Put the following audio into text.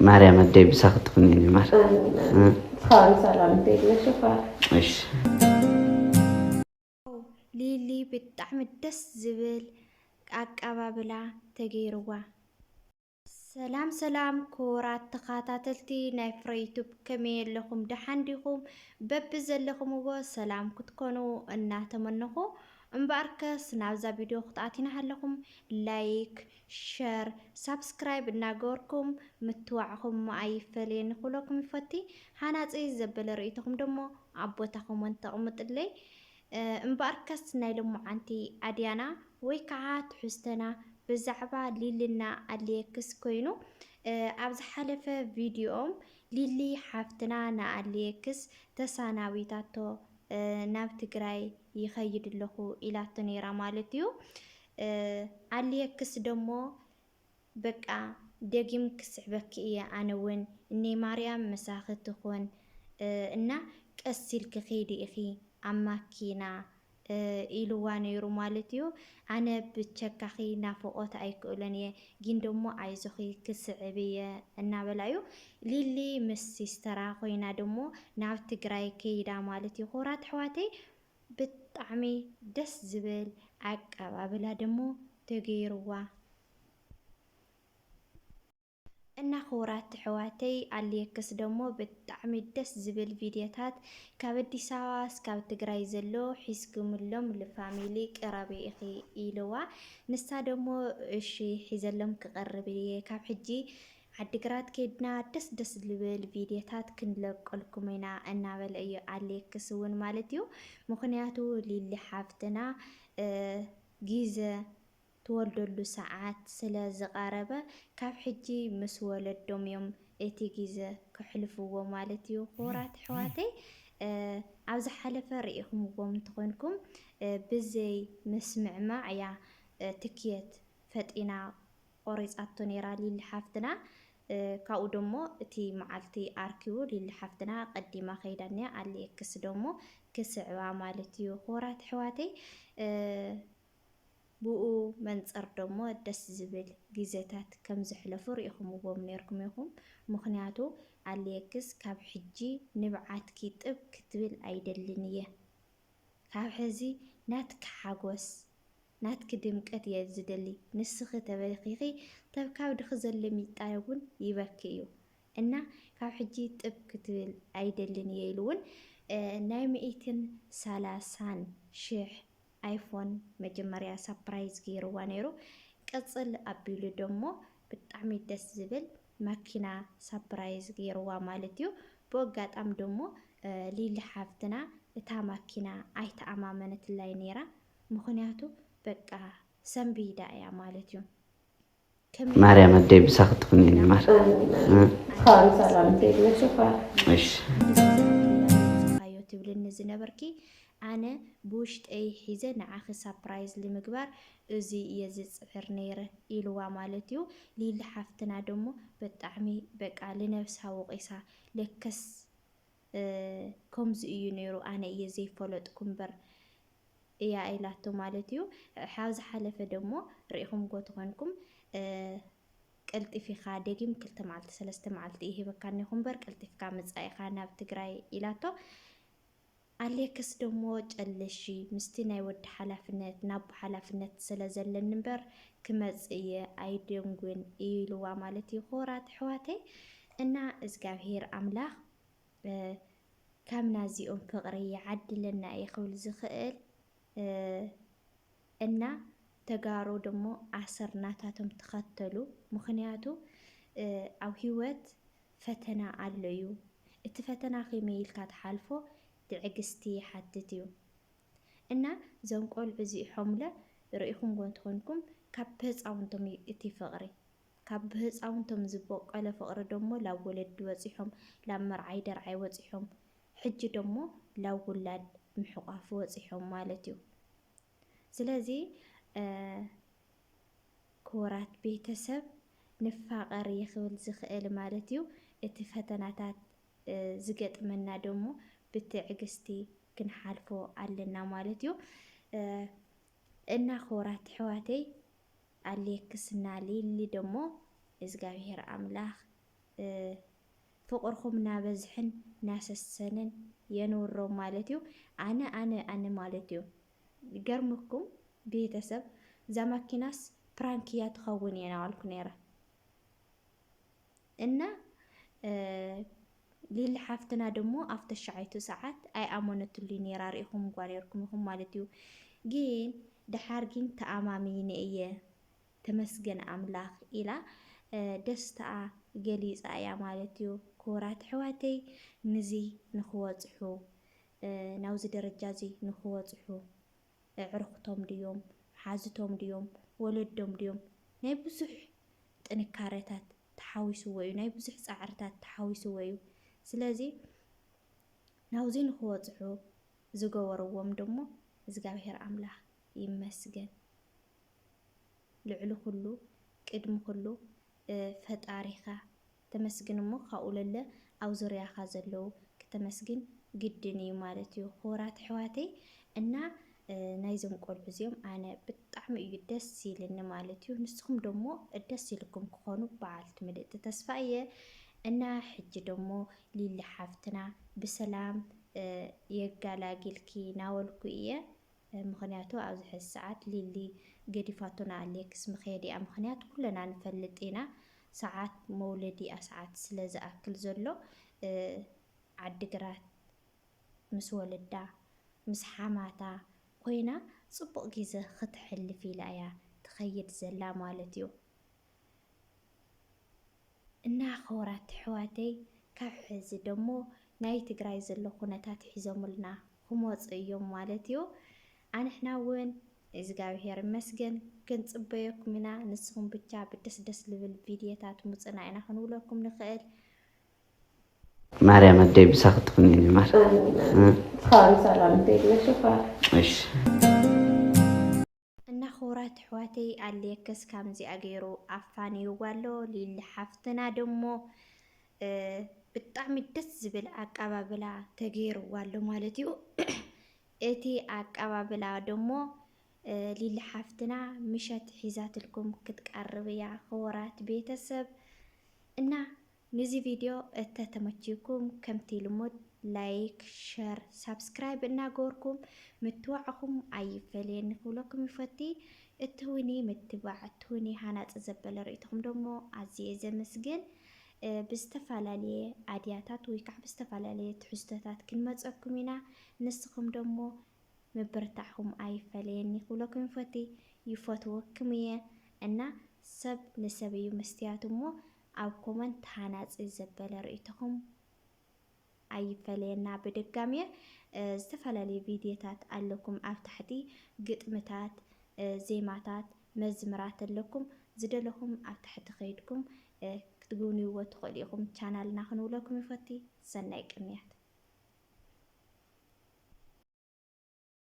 ማርያም አደይ ብሳክት ኩኒኒ ማር خالص سلام تيجي شوفها እሺ ሊሊ ብጣዕሚ ደስ ዝብል አቀባብላ ተገይርዋ። ሰላም ክቡራት ተኸታተልቲ ናይ ፍረ ዩቱብ ከመይ ኣለኹም ደሓን ዲኹም? በቢ ዘለኹምዎ ሰላም ክትኮኑ እናተመነኹ እምበኣርከስ ናብዛ ቪድዮ ክትኣቲና ኣለኹም ላይክ ሸር ሳብስክራይብ እናገበርኩም ምትዋዕኹም ኣይፈልየን ኩለኩም ይፈቲ ሓናፂ ዘበለ ርእይትኩም ደሞ ኣቦታኹም ተቕምጥለይ እምበኣርከስ ናይ ልሙዓንቲ ኣድያና ወይ ከዓ ትሕዝተና ብዛዕባ ሊልና ኣልየክስ ኮይኑ ኣብ ዝሓለፈ ቪድዮም ሊሊ ሓፍትና ንኣልየክስ ተሳናቢታቶ ናብ ትግራይ ይኸይድ ኣለኹ ኢላቶ ነይራ ማለት እዩ። ኣልየክስ ደሞ በቃ ደጊም ክስዕበኪ እየ ኣነ እውን እኔ ማርያም መሳኺ ትኾን እና ቀሲል ክኸይድ ኢኺ ኣብ ማኪና ኢልዋ ነይሩ ማለት እዩ። ኣነ ብቸካኺ ናፍቆት ኣይክእለን እየ ግን ደሞ ኣይዞኺ ክስዕብ እየ እናበላ እዩ። ሊሊ ምስ ሲስተራ ኮይና ደሞ ናብ ትግራይ ከይዳ ማለት እዩ። ኩራት ኣሕዋተይ ብጣዕሚ ደስ ዝብል ኣቀባብላ ደሞ ተገይርዋ እና ክቡራት ኣሕዋተይ ኣልየክስ ደሞ ብጣዕሚ ደስ ዝብል ቪድዮታት ካብ ኣዲስ ኣበባ እስካብ ትግራይ ዘሎ ሒዝኩምሎም ንፋሚሊ ቀረበ ኢኺ ኢልዋ ንሳ ደሞ እሺ ሒዘሎም ክቐርብ እየ ካብ ሕጂ ዓዲግራት ከድና ደስ ዝብል ቪድዮታት ክንለቀልኩም ኢና እናበለ እዩ ኣልየክስ እውን ማለት እዩ። ምክንያቱ ሊሊ ሓፍትና ጊዜ ትወልደሉ ሰዓት ስለ ዝቐረበ ካብ ሕጂ ምስ ወለዶም እዮም እቲ ጊዜ ክሕልፍዎ ማለት እዩ። ክቡራት ኣሕዋተይ ኣብ ዝሓለፈ ርኢኹምዎም እንትኾንኩም ብዘይ ምስምዕማዕ እያ ትኬት ፈጢና ቆሪፃቶ ነይራ ሊሊ ሓፍትና ካብኡ ደሞ እቲ መዓልቲ ኣርኪቡ ሊሊ ሓፍትና ቀዲማ ከይዳ እኒኣ ኣልየክስ ደሞ ክስዕባ ማለት እዩ። ክቡራት ኣሕዋተይ ብኡ መንፀር ደሞ ደስ ዝብል ጊዜታት ከም ዘሕለፉ ርኢኹምዎም ነርኩም ኢኹም። ምክንያቱ ኣልየክስ ካብ ሕጂ ንብዓትኪ ጥብ ክትብል ኣይደልን እየ ካብ ሕዚ ናትኪ ሓጎስ ናትኪ ድምቀት እየ ዝደሊ ንስኺ ተበኺኺ ተብካብ ድኺ ዘሎ ሚጣይ እውን ይበኪ እዩ እና ካብ ሕጂ ጥብ ክትብል ኣይደልን እየ ኢሉ እውን ናይ 130,000 ኣይፎን መጀመርያ ሰፕራይዝ ገይርዋ ነይሩ። ቅፅል ኣቢሉ ደሞ ብጣዕሚ ደስ ዝብል መኪና ሰፕራይዝ ገይርዋ ማለት እዩ። ብኣጋጣሚ ደሞ ሊሊ ሓፍትና እታ መኪና ኣይተኣማመነትላይ ነይራ ምክንያቱ በቃ ሰንቢዳ እያ ማለት እዩ። ማርያም ኣደይ ብሳክት ኩኒኒ ማር خالص سلام تيجي شوفها እሺ ትብልኒ ዝነበርኪ ኣነ ብውሽጠይ ሒዘ ንዓኺ ሰፕራይዝ ንምግባር እዚ እየ ዝፅዕር ነይረ ኢልዋ ማለት እዩ። ሊሊ ሓፍትና ደሞ ብጣዕሚ በቃ ልነብሳ ወቂሳ ለከስ ከምዚ እዩ ነይሩ ኣነ እየ ዘይፈለጥኩ እምበር እያ ኢላቶ ማለት እዩ። ሓብ ዝሓለፈ ደሞ ርኢኹምዎ ትኾንኩም ቀልጢፊኻ ደጊም 2 መዓልቲ 3 መዓልቲ ይሂበካ ኒኹም እምበር ቀልጢፍካ መፃኢኻ ናብ ትግራይ ኢላቶ ኣልየክስ ደሞ ጨለሺ ምስቲ ናይ ወዲ ሓላፍነት ናብ ሓላፍነት ስለ ዘለኒ እምበር ክመፅእ እየ ኣይደንጉን ኢልዋ ማለት እዩ። ክቡራት ኣሕዋተይ እና እግዚኣብሄር ኣምላኽ ካብ ናዚኦም ፍቕሪ ይዓድለና እየ ክብል ዝኽእል እና ተጋሩ ደሞ ኣሰርናታቶም ተኸተሉ ምክንያቱ ኣብ ሂወት ፈተና ኣሎ እዩ። እቲ ፈተና ከመይ ኢልካ ትሓልፎ ትዕግስቲ ይሓትት እዩ እና እዞም ቆልዑ እዚኦምለ ርኢኹምዎ እንትኾንኩም ካብ ህፃውንቶም እቲ ፍቕሪ ካብ ህፃውንቶም ዝበቆለ ፍቕሪ ደሞ ላብ ወለዲ ወፂሖም ላብ መርዓይ ደርዓይ ወፂሖም ሕጂ ደሞ ላብ ውላድ ምሕቋፍ ወፂሖም ማለት እዩ። ስለዚ ክቡራት ቤተሰብ ንፋቐር ይኽብል ዝኽእል ማለት እዩ። እቲ ፈተናታት ዝገጥመና ደሞ ብትዕግስቲ ክንሓልፎ ኣለና ማለት እዩ። እና ክቡራት ኣሕዋተይ ኣልየክስና ሊሊ ደሞ እግዚኣብሄር ኣምላኽ ፍቅርኩም ናበዝሕን ናሰሰንን የንውሮም ማለት እዩ ኣነ ማለት እዩ ገርምኩም ቤተሰብ ዛማኪናስ ፕራንክያ ትኸውን እየ ናባልኩ ነይረ እና ሊሊ ሓፍትና ደሞ ኣብተ 9 ሰዓት ኣይ ኣመነትሉይ ነይራ ሪኢኹም ጓኔርኩም ይኹም ማለት እዩ ግን ድሓር ግን ተኣማሚነ እየ ተመስገን ኣምላኽ ኢላ ደስታኣ ገሊፃ እያ ማለት እዩ ክቡራት ኣሕዋተይ ንዚ ንኽወፅሑ ናብዚ ደረጃ እዚ ንኽወፅሑ ዕርኽቶም ድዮም ሓዝቶም ድዮም ወለዶም ድዮም ናይ ብዙሕ ጥንካረታት ተሓዊስዎ እዩ ናይ ብዙሕ ፃዕርታት ተሓዊስዎ እዩ ስለዚ ናብዚ ንኽወፅሑ ዝገበርዎም ደሞ እግዚአብሔር ኣምላኽ ይመስገን ልዕሊ ኩሉ ቅድሚ ኩሉ ፈጣሪኻ ተመስግን እሞ ካብኡ ለለ ኣብ ዙርያኻ ዘለው ከተመስግን ግድን እዩ ማለት እዩ ክቡራት ኣሕዋተይ እና ናይዞም ቆልዑ እዚኦም ኣነ ብጣዕሚ እዩ ደስ ይብለኒ ማለት እዩ ንስኹም ደሞ ደስ ይልኩም ክኾኑ በዓልቲ ምልእቲ ተስፋ እየ እና ሕጂ ደሞ ሊሊ ሓፍትና ብሰላም የጋላግልኪ ናበልኩ እየ ምክንያቱ ኣብዚ ሕዚ ሰዓት ሊሊ ገዲፋቱና ኣሌክስ ምኸዲኣ ምክንያት ኩለና ንፈልጥ ኢና ሰዓት መውለዲኣ ሰዓት ስለ ዝኣክል ዘሎ ዓዲግራት ምስ ወለዳ ምስ ሓማታ ኮይና ፅቡቅ ግዜ ክትሕልፍ ኢላ እያ ትኸይድ ዘላ ማለት እዩ እና ክቡራት ኣሕዋተይ ካብ ሕዚ ደሞ ናይ ትግራይ ዘሎ ኩነታት ሒዞሙልና ክመፁ እዮም ማለት እዩ ኣንሕና እውን እግዚአብሔር ይመስገን ክንፅበየኩም ኢና ንስኹም ብቻ ብደስ ደስ ልብል ቪድዮታት ሙፅና ኢና ክንብለኩም ንኽእል ማርያም ኣደይ ብሳኽ ትኩኒኒ ማር ካን ሰላም ቤትነሽ ፋር እሺ እና ክቡራት ኣሕዋተይ ኣሌክስ ከምዚኣ ገይሩ ኣፋኒይዋ ኣሎ ሊሊ ሓፍትና ደሞ ብጣዕሚ ደስ ዝብል ኣቀባብላ ተገይርዋ ኣሎ ማለት እዩ እቲ ኣቀባብላ ደሞ ሊሊ ሓፍትና ምሸት ሒዛትልኩም ክትቀርብ እያ ክቡራት ቤተሰብ እና ነዚ ቪድዮ እተተመችይኩም ከምቲ ልሙድ ላይክ ሸር ሳብስክራይብ እናገበርኩም ምትዋዕኹም ኣይፈለየን ክብለኩም ይፈቲ እትውኒ ምትባዕ እትውኒ ሃናፅ ዘበለ ርእይትኩም ደሞ ኣዝየ ዘመስግን ብዝተፈላለየ ኣድያታት ወይ ከዓ ብዝተፈላለየ ትሕዝቶታት ክንመፀኩም ኢና ንስኹም ደሞ ምብርታዕኹም ኣይፈለየኒ ክብለኩም ይፈቲ ይፈትወኩም እየ እና ሰብ ንሰብ እዩ መስትያት እሞ ኣብ ኮመንት ሃናፂ ዘበለ ርእይትኹም ኣይፈለየና ብድጋሚ ዝተፈላለዩ ቪድዮታት ኣለኩም ኣብ ታሕቲ ግጥምታት ዜማታት መዝምራት ኣለኩም ዝደለኹም ኣብ ታሕቲ ከይድኩም ክትግብንይዎ ትኽእሉ ኢኹም ቻናልና ክንብለኩም ይፈቲ ሰናይ ቅንያት